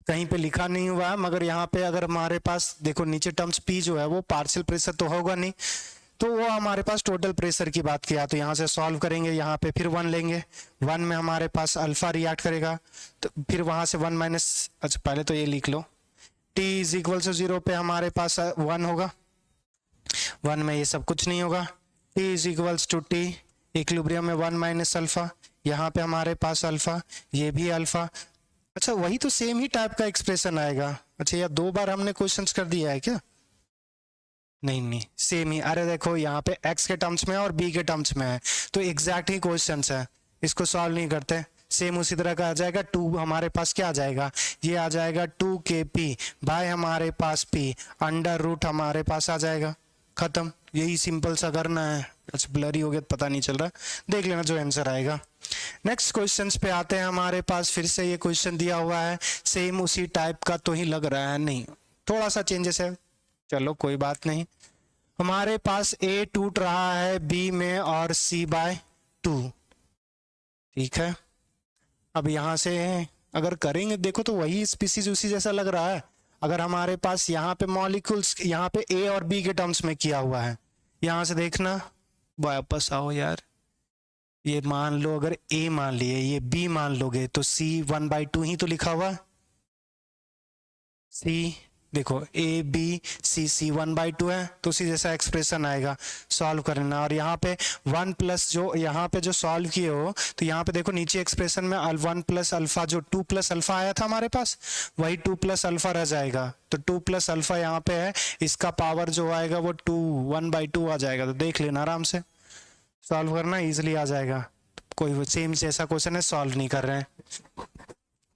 कहीं पे लिखा नहीं हुआ है, मगर यहाँ पे अगर हमारे पास देखो नीचे टर्म्स p जो है वो पार्शियल प्रेशर तो होगा नहीं, तो वो हमारे पास टोटल प्रेशर की बात किया। तो यहाँ से सॉल्व करेंगे, यहाँ पे फिर 1 लेंगे, 1 में हमारे पास अल्फा रिएक्ट करेगा, तो फिर वहां से 1 माइनस, अच्छा पहले तो ये लिख लो, t इज इक्वल टू 0 पे हमारे पास 1 होगा, 1 में ये सब कुछ नहीं होगा, t is equals to t equilibrium में 1 माइनस अल्फा, यहाँ पे हमारे पास अल्फा, ये भी अल्फा। अच्छा वही तो सेम ही टाइप का एक्सप्रेशन आएगा। अच्छा या 2 बार हमने क्वेश्चंस कर दिया है क्या, नहीं सेम ही, अरे देखो यहाँ पे x के टर्म्स में है और b के टर्म्स में है, तो एग्जैक्ट ही क्वेश्चंस है, इसको सॉल्व नहीं करते, सेम उसी तरह का आ जाएगा। 2 हमारे पास क्या आ जाएगा, ये आ जाएगा 2 के पी बाय हमारे पास p अंडर रूट हमारे पास आ जाएगा, खत्म, यही सिंपल सा करना है। अच्छा ब्लरी हो गया पता नहीं चल रहा, देख लेना जो आंसर आएगा। नेक्स्ट क्वेश्चंस पे आते हैं, हमारे पास फिर से ये क्वेश्चन दिया हुआ है, सेम उसी टाइप का तो ही लग रहा है, नहीं थोड़ा सा चेंजेस है, चलो कोई बात नहीं। हमारे पास A टूट रहा है B में और C/2, ठीक है। अब यहां से अगर करेंगे देखो तो वही स्पीसीज उसी जैसा लग रहा है। अगर हमारे पास यहाँ पे मॉलिक्यूल्स यहाँ पे A और B के टर्म्स में किया हुआ है, यहां से देखना, वापस आओ यार, ये मान लो अगर A मान लिए, ये B मान लोगे, तो C 1/2 ही तो लिखा हुआ, C देखो A B C 1/2 है, तो उसी जैसा एक्सप्रेशन आएगा, सॉल्व करना। और यहाँ पे 1 प्लस जो यहाँ पे जो सॉल्व किए हो, तो यहाँ पे देखो नीचे एक्सप्रेशन में 1 प्लस अल्फा, जो 2 प्लस अल्फा आया था हमारे पास, वही 2 प्लस अल्फा रह जाएगा, तो 2 प्लस अल्फा यहाँ पे है, इसका पावर जो आएगा वो 1/2 आ जाएगा। तो देख लेना आराम से, सॉल्व करना इजिली आ जाएगा। कोई सेम जैसा क्वेश्चन है, सॉल्व नहीं कर रहे हैं।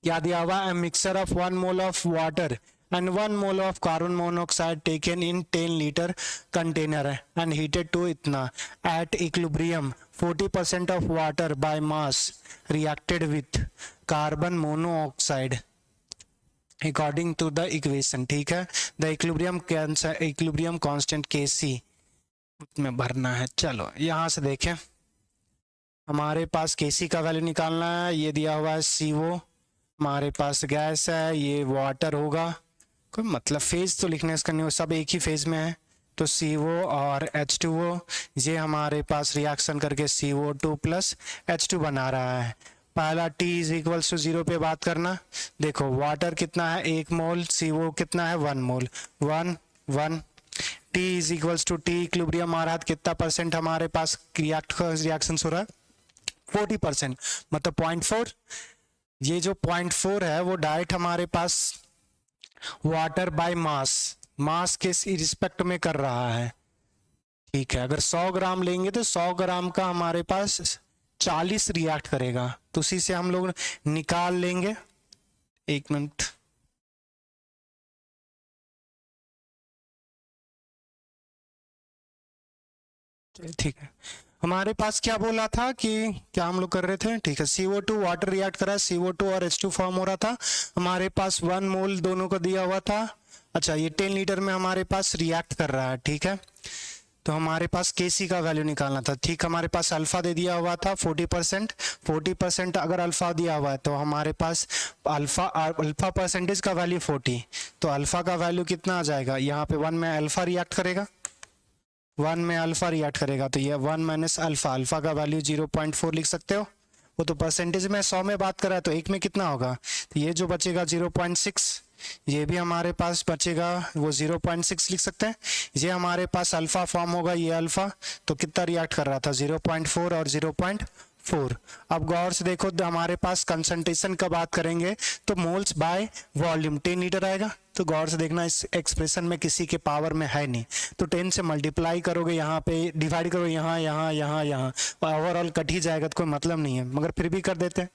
क्या दिया हुआ है, mixture of 1 mole of water and 1 mole of carbon monoxide taken in 10 liter container and heated to इतना at equilibrium 40% of water by mass reacted with carbon monoxide according to the equation, ठीक है। the equilibrium constant Kc में भरना है। चलो यहाँ से देखें, हमारे पास Kc का वैल्यू निकालना है, ये दिया हुआ है CO, हमारे पास गैस है, ये वाटर होगा, कोई मतलब फेज तो लिखने इसका नहीं हो, सब एक ही फेज में है, तो CO और H2O, ये हमारे पास रिएक्शन करके CO2 प्लस H2 बना रहा है। पहला T इज इक्वल टू 0 पे बात करना, देखो वाटर कितना है 1 मोल, CO कितना है 1 मोल, 1 T is equal to T equilibrium आ रहा है, कितना परसेंट हमारे पास रिएक्शन हो रहा है 40%, मतलब 0.4। ये जो 0.4 है वो डायरेक्ट हमारे पास वाटर बाय मास के रिस्पेक्ट में कर रहा है, ठीक है। अगर 100 ग्राम लेंगे तो 100 ग्राम का हमारे पास 40 रिएक्ट करेगा, तो उसी से हम लोग निकाल लेंगे। एक मिनट, ठीक है। हमारे पास क्या बोला था कि क्या हम लोग कर रहे थे, ठीक है। CO2 वाटर रिएक्ट करा, CO2 और H2 फॉर्म हो रहा था। हमारे पास 1 मोल दोनों को दिया हुआ था। अच्छा, ये 10 लीटर में हमारे पास रिएक्ट कर रहा है, ठीक है। तो हमारे पास Kc का वैल्यू निकालना था, ठीक। हमारे पास अल्फा दे दिया हुआ था 40%। अगर अल्फा दिया हुआ है तो हमारे पास अल्फा परसेंटेज का वैल्यू 40, तो अल्फा का वैल्यू कितना आ जाएगा, यहाँ पे 1 में अल्फा रिएक्ट करेगा, 1 में अल्फा रिएक्ट करेगा, तो ये 1 माइनस अल्फा का वैल्यू 0.4 लिख सकते हो। वो तो परसेंटेज में 100 में बात कर रहा है, तो एक में कितना होगा, तो ये जो बचेगा 0.6, ये भी हमारे पास बचेगा, वो 0.6 लिख सकते हैं। ये हमारे पास अल्फा फॉर्म होगा, ये अल्फा, तो कितना रिएक्ट कर रहा था, 0.4 और 0.4। अब गौर से देखो, हमारे पास कंसंट्रेशन का बात करेंगे तो मोल्स बाय वॉल्यूम 10 लीटर आएगा। तो गौर से देखना, इस एक्सप्रेशन में किसी के पावर में है नहीं, तो 10 से मल्टीप्लाई करोगे, यहाँ पे डिवाइड करोगे, यहाँ यहाँ यहाँ यहाँ, ओवरऑल कट ही जाएगा, तो कोई मतलब नहीं है, मगर फिर भी कर देते हैं।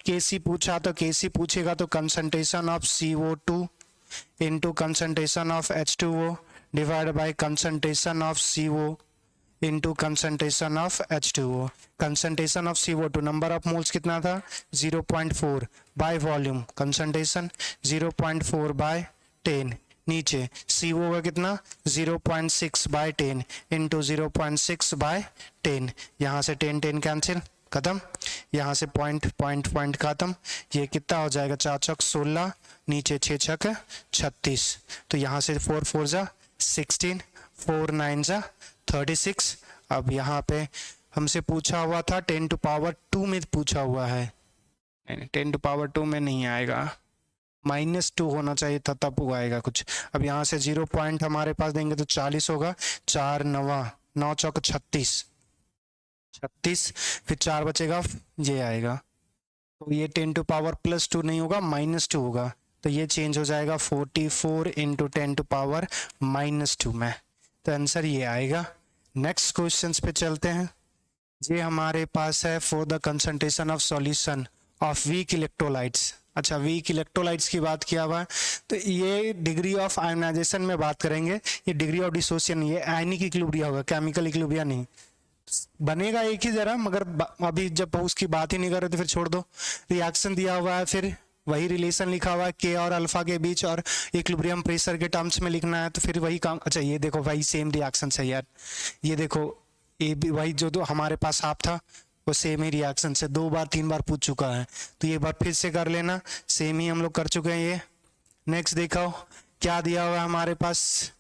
Kc पूछा तो Kc पूछेगा तो concentration of CO2 into concentration of H2O divide by concentration of CO into concentration of H2O। Concentration of CO2 number of moles कितना था 0.4 बाय वॉल्यूम, कंसंट्रेशन 0.4 बाय 10, नीचे CO का कितना 0.6 बाय 10 इंटू 0.6 बाय 10, यहाँ से 10 cancel, खत्म, यहाँ से पॉइंट खत्म। ये कितना हो जाएगा, 4 चौक 16, नीचे 6 छक 36, तो यहाँ से 4 4 जा 16, 4 9 जा 36। अब यहाँ पे हमसे पूछा हुआ था 10 टू पावर 2 में पूछा हुआ है, 10 टू पावर 2 में नहीं आएगा, -2 होना चाहिए था, तब वो आएगा कुछ। अब यहाँ से 0 पॉइंट हमारे पास देंगे तो 40 होगा, 4 9 चौक 36, फिर 4 बचेगा, ये आएगा, तो ये 10 टू पावर +2 नहीं होगा, -2 होगा, तो ये चेंज हो जाएगा 44 इंटू 10 टू पावर -2 में, तो आंसर ये आएगा। नेक्स्ट क्वेश्चंस पे चलते हैं। ये हमारे पास है for the concentration of solution of weak electrolytes. अच्छा, वीक इलेक्ट्रोलाइट्स की बात किया हुआ है, तो ये डिग्री ऑफ आयनाइजेशन में बात करेंगे, ये डिग्री ऑफ डिसोसिएशन, ये आयनिक इक्विलिब्रियम होगा, केमिकल इक्विलिब्रियम नहीं बनेगा एक ही जरा, मगर अभी जब उसकी बात ही नहीं कर रहे तो फिर छोड़ दो। रिएक्शन दिया हुआ है, फिर वही रिलेशन लिखा हुआ है के और अल्फा के बीच, और इक्विलिब्रियम प्रेशर के टर्म्स में लिखना है, तो फिर वही काम। अच्छा, ये देखो वही सेम रिएक्शन है यार, ये देखो ये भी वही जो हमारे पास आप था वो सेम ही रिएक्शन से 2 बार 3 बार पूछ चुका है, तो ये बार फिर से कर लेना, सेम ही हम लोग कर चुके हैं ये। नेक्स्ट देखो क्या दिया हुआ है हमारे पास,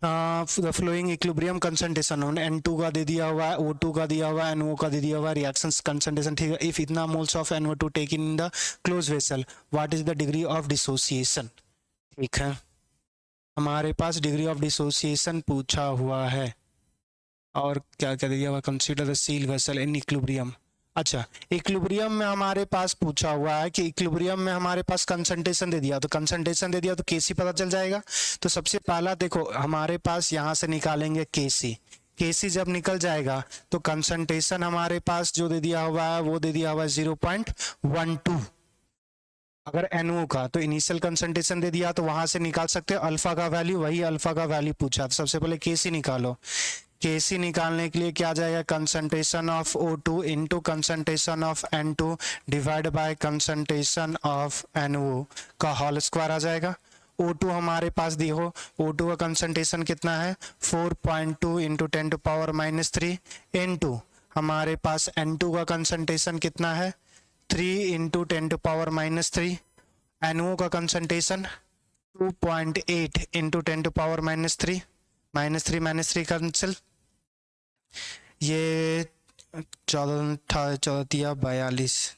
the following equilibrium concentration N2 का दे दिया हुआ है, O2 का दिया हुआ है, NO का दे दिया हुआ है, रिएक्शंस कंसंट्रेशन, ठीक है। इफ इतना moles of NO2 taken in the close vessel, what is the degree of dissociation, ठीक है। हमारे पास डिग्री ऑफ डिसोसिएशन पूछा हुआ है, और क्या क्या दिया हुआ, consider the seal vessel in equilibrium. अच्छा, इक्विलिब्रियम में हमारे पास पूछा हुआ है कि इक्विलिब्रियम में हमारे पास कंसंट्रेशन दे दिया, तो कंसंट्रेशन दे दिया तो Kc पता चल जाएगा। तो सबसे पहला देखो हमारे पास यहाँ से निकालेंगे Kc जब निकल जाएगा तो कंसंट्रेशन हमारे पास जो दे दिया हुआ है वो दे दिया हुआ है 0.12। अगर NO का तो इनिशियल कंसंट्रेशन दे दिया, तो वहां से निकाल सकते हो अल्फा का वैल्यू, वही अल्फा का वैल्यू पूछा, तो सबसे पहले Kc निकालो। Kc निकालने के लिए क्या जाएगा, concentration of O2 into concentration of N2 divide by concentration of NO का होल स्क्वायर आ जाएगा। O2 हमारे पास देखो, O2 का कंसंट्रेशन कितना है 4.2 इंटू 10 टू पावर -3 इंटू हमारे पास N2 का कंसंट्रेशन कितना है 3 इंटू 10 टू पावर -3, NO का concentration 2.8 into 10 to power -3, -3 cancel, ये 14 42,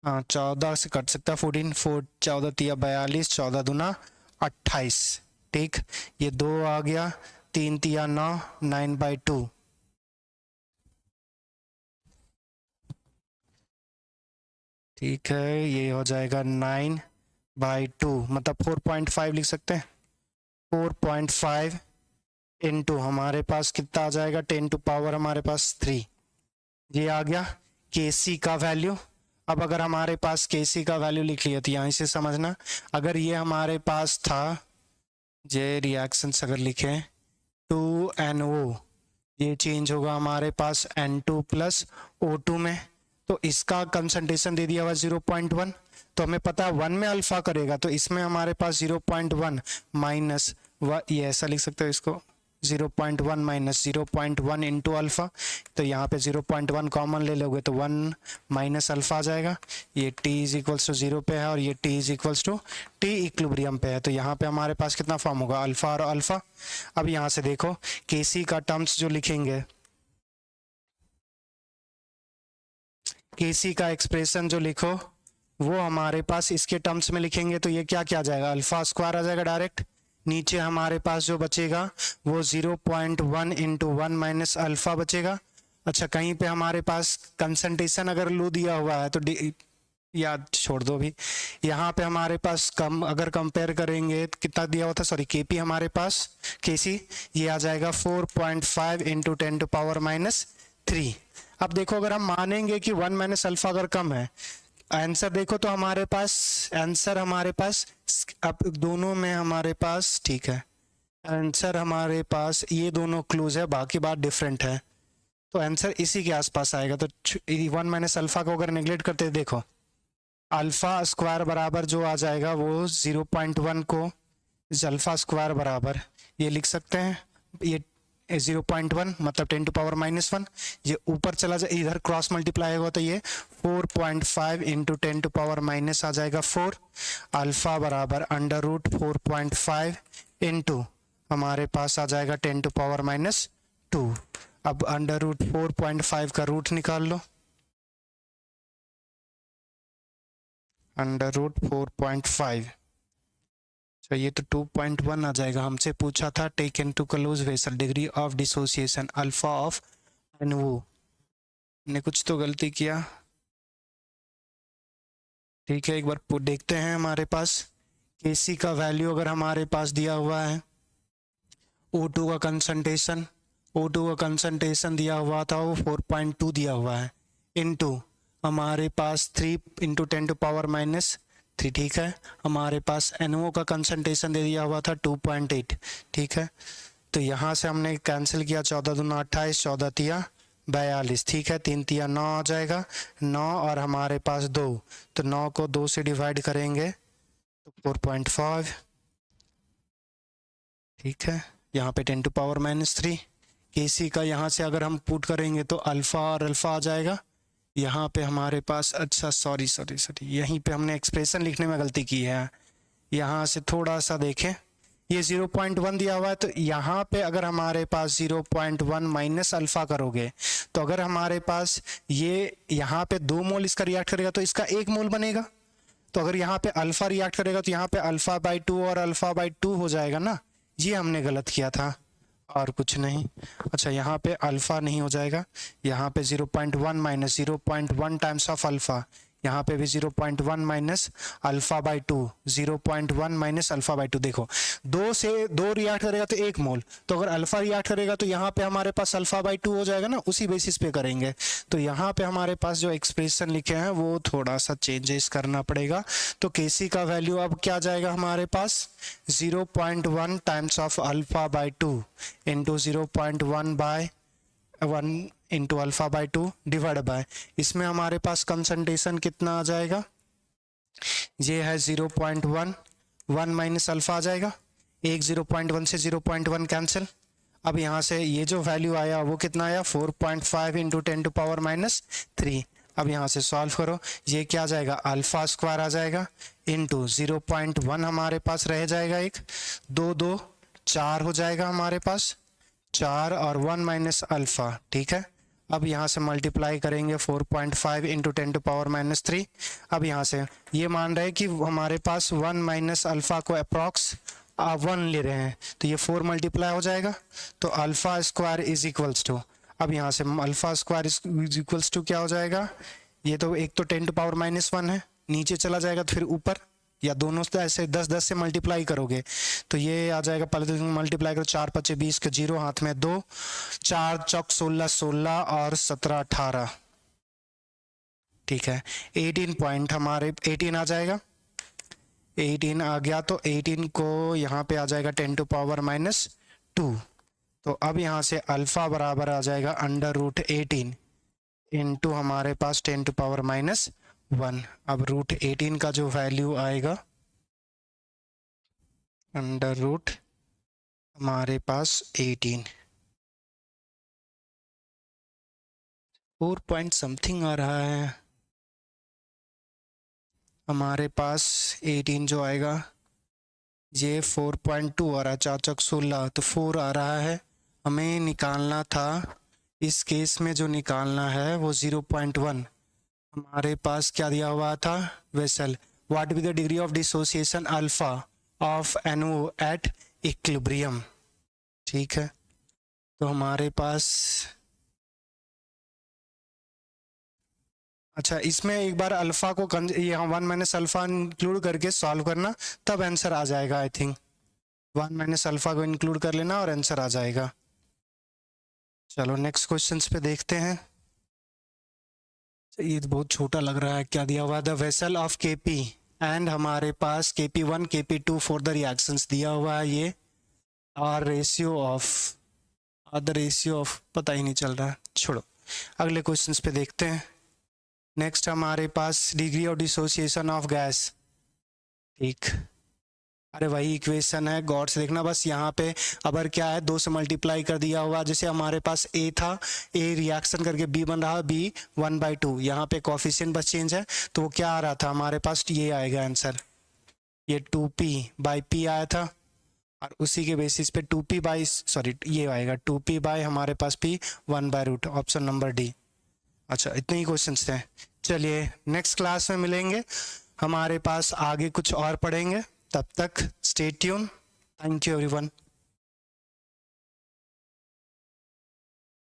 हाँ 14 से कट सकता है, 14 14 14 दूना 28, ठीक। ये 2 आ गया, 3 9 9/2, ठीक है, ये हो जाएगा 9/2, मतलब 4.5 लिख सकते हैं। 4.5 इंटू हमारे पास कितना आ जाएगा, 10 टू पावर हमारे पास 3, ये आ गया Kc का वैल्यू। अब अगर हमारे पास Kc का वैल्यू लिख लिया तो यहाँ से समझना, अगर ये हमारे पास था, ये रिएक्शंस अगर लिखें 2NO, ये चेंज होगा हमारे पास N2 प्लस O2 में, तो इसका कंसंट्रेशन दे दिया हुआ 0.1, तो हमें पता है 1 में अल्फा करेगा, तो इसमें हमारे पास 0.1 माइनस, ये ऐसा लिख सकते हो इसको, 0.1 माइनस 0.1 इंटू अल्फा, तो यहाँ पे 0.1 कॉमन ले लोगे तो 1 माइनस अल्फा आ जाएगा। ये t इज इक्वल्स टू 0 पे है और ये t is equals to t equilibrium पे है, तो यहाँ पे हमारे पास कितना फॉर्म होगा, अल्फा और अल्फा। अब यहाँ से देखो Kc का टर्म्स जो लिखेंगे, Kc का एक्सप्रेशन जो लिखो वो हमारे पास इसके टर्म्स में लिखेंगे, तो ये क्या क्या आ जाएगा, अल्फा स्क्वायर आ जाएगा डायरेक्ट, नीचे हमारे पास जो बचेगा वो 0.1 इंटू 1 माइनस अल्फा बचेगा। अच्छा, कहीं पे हमारे पास कंसंट्रेशन अगर लो दिया हुआ है तो याद छोड़ दो भी, यहाँ पे हमारे पास कम अगर कंपेयर करेंगे तो कितना दिया हुआ था, सॉरी Kp हमारे पास, Kc ये आ जाएगा 4.5 इंटू 10 टू पावर माइनस 3। अब देखो अगर हम मानेंगे कि 1 माइनस अल्फा अगर कम है, आंसर देखो तो हमारे पास आंसर हमारे पास, अब दोनों में हमारे पास, ठीक है, आंसर हमारे पास ये दोनों क्लोज है, बाकी बात डिफरेंट है, तो आंसर इसी के आसपास आएगा। तो 1 माइनस अल्फा को अगर नेगलेक्ट करते देखो, अल्फा स्क्वायर बराबर जो आ जाएगा वो 0.1 को अल्फा स्क्वायर बराबर ये लिख सकते हैं, ये 0.1 मतलब 10 टू पावर -1, ये ऊपर चला जाए इधर क्रॉस मल्टीप्लाई होगा तो ये 4.5 इंटू 10 टू पावर माइनस आ जाएगा 4, अल्फा बराबर अंडर रूट 4.5 इंटू हमारे पास आ जाएगा 10 टू पावर -2। अब अंडर रूट 4.5 का रूट निकाल लो, अंडर रूट 4.5, चाहिए तो 2.1 आ जाएगा। हमसे पूछा था take into close vessel degree of dissociation alpha of NO, ने कुछ तो गलती किया, ठीक है, एक बार देखते हैं। हमारे पास Kc का वैल्यू अगर हमारे पास दिया हुआ है, O2 का कंसंट्रेशन दिया हुआ था वो 4.2 दिया हुआ है, इनटू हमारे पास 3 इंटू 10 टू पावर -3, ठीक है, हमारे पास NO का कंसंट्रेशन दे दिया हुआ था 2.8, ठीक है, तो यहाँ से हमने कैंसिल किया, 14 दूना 28, 14 तिया 42, ठीक है, 3 तिया 9 आ जाएगा, 9 और हमारे पास 2, तो 9 को 2 से डिवाइड करेंगे तो 4.5, ठीक है, यहाँ पे 10 टू पावर -3। Kc का यहाँ से अगर हम पुट करेंगे तो अल्फा और अल्फा आ जाएगा, यहाँ पे हमारे पास, अच्छा सॉरी, यहीं पे हमने एक्सप्रेशन लिखने में गलती की है, यहाँ से थोड़ा सा देखें, ये 0.1 दिया हुआ है, तो यहाँ पे अगर हमारे पास 0.1 माइनस अल्फा करोगे तो अगर हमारे पास ये यहाँ पे 2 मोल इसका रिएक्ट करेगा तो इसका 1 मोल बनेगा, तो अगर यहाँ पे अल्फा रिएक्ट करेगा तो यहाँ पे अल्फा/2 और अल्फा/2 हो जाएगा ना, ये हमने गलत किया था और कुछ नहीं। अच्छा, यहाँ पे अल्फा नहीं हो जाएगा, यहाँ पे 0.1 माइनस 0.1 टाइम्स ऑफ अल्फा, यहाँ पे भी 0.1 माइनस अल्फा/2, 0.1 माइनस अल्फा/2, देखो 2 से 2 रिएक्ट करेगा तो 1 मोल, तो अगर अल्फा रिएक्ट करेगा तो यहाँ पे हमारे पास अल्फा/2 हो जाएगा ना, उसी बेसिस पे करेंगे, तो यहाँ पे हमारे पास जो एक्सप्रेशन लिखे हैं वो थोड़ा सा चेंजेस करना पड़ेगा। तो Kc का वैल्यू अब क्या जाएगा हमारे पास, 0.1 टाइम्स ऑफ अल्फा/2 इंटू 0.1 इंटू अल्फा/2 डिवाइड बाय, इसमें हमारे पास कंसंट्रेशन कितना आ जाएगा, ये है 0.1, 1 माइनस अल्फा आ जाएगा, 0.1 से 0.1 कैंसिल, अब यहाँ से ये जो वैल्यू आया वो कितना आया, 4.5 इंटू 10 टू पावर -3। अब यहाँ से सॉल्व करो, ये क्या आ जाएगा, अल्फा स्क्वायर आ जाएगा इंटू 0.1 हमारे पास रह जाएगा, एक 2 2 4 हो जाएगा हमारे पास, 4 और 1 माइनस अल्फा, ठीक है, अब यहाँ से मल्टीप्लाई करेंगे 4.5 इंटू 10 टू पावर -3। अब यहाँ से ये मान रहे हैं कि हमारे पास 1 माइनस अल्फा को अप्रॉक्स 1 ले रहे हैं, तो ये 4 मल्टीप्लाई हो जाएगा, तो alpha square is equals to, अब यहाँ से alpha square is equals to क्या हो जाएगा, ये तो एक तो 10⁻⁻1 है, नीचे चला जाएगा तो फिर ऊपर, या दोनों से ऐसे 10 से मल्टीप्लाई करोगे तो ये आ जाएगा। पहले तो मल्टीप्लाई करो, 4 5 20 के 0, हाथ में 2, 4 चौक 16 16 और 17 18, ठीक है। 18 पॉइंट हमारे 18 आ जाएगा, 18 आ गया तो 18 को यहाँ पे आ जाएगा 10⁻⁻2। तो अब यहाँ से अल्फा बराबर आ जाएगा √18 इंटू हमारे पास 10⁻⁻1। अब √18 का जो वैल्यू आएगा, अंडर रूट हमारे पास 18, 4 पॉइंट समथिंग आ रहा है हमारे पास। 18 जो आएगा ये 4.2 आ रहा है, 4 चौक 16 तो 4 आ रहा है। हमें निकालना था, इस केस में जो निकालना है वो 0.1। हमारे पास क्या दिया हुआ था, vessel, what be the degree of dissociation alpha of NO at equilibrium, ठीक है। तो हमारे पास, अच्छा इसमें एक बार अल्फा को यहाँ 1 - अल्फा इंक्लूड करके सॉल्व करना, तब आंसर आ जाएगा। आई थिंक 1 - अल्फा को इंक्लूड कर लेना और आंसर आ जाएगा। चलो नेक्स्ट क्वेश्चंस पे देखते हैं। ये तो बहुत छोटा लग रहा है, क्या दिया हुआ, the vessel of KP and हमारे पास KP1 KP2 for the reactions दिया हुआ है ये, और रेशियो ऑफ पता ही नहीं चल रहा है, छोड़ो अगले क्वेश्चंस पे देखते हैं। नेक्स्ट हमारे पास degree of dissociation of gas, ठीक, अरे वही इक्वेशन है, गौर से देखना बस। यहाँ पे अबर क्या है, 2 से मल्टीप्लाई कर दिया हुआ, जैसे हमारे पास A था, A रिएक्शन करके B बन रहा, B 1/2, यहाँ पे कोफिशिएंट बस चेंज है तो वो क्या आ रहा था हमारे पास, ये आएगा आंसर, ये 2p/p आया था, और उसी के बेसिस पे 2p/, ये आएगा 2p/ हमारे पास p 1/√, ऑप्शन नंबर D। अच्छा इतने ही क्वेश्चंस थे। चलिए नेक्स्ट क्लास में मिलेंगे, हमारे पास आगे कुछ और पढ़ेंगे, तब तक stay tune. Thank you everyone.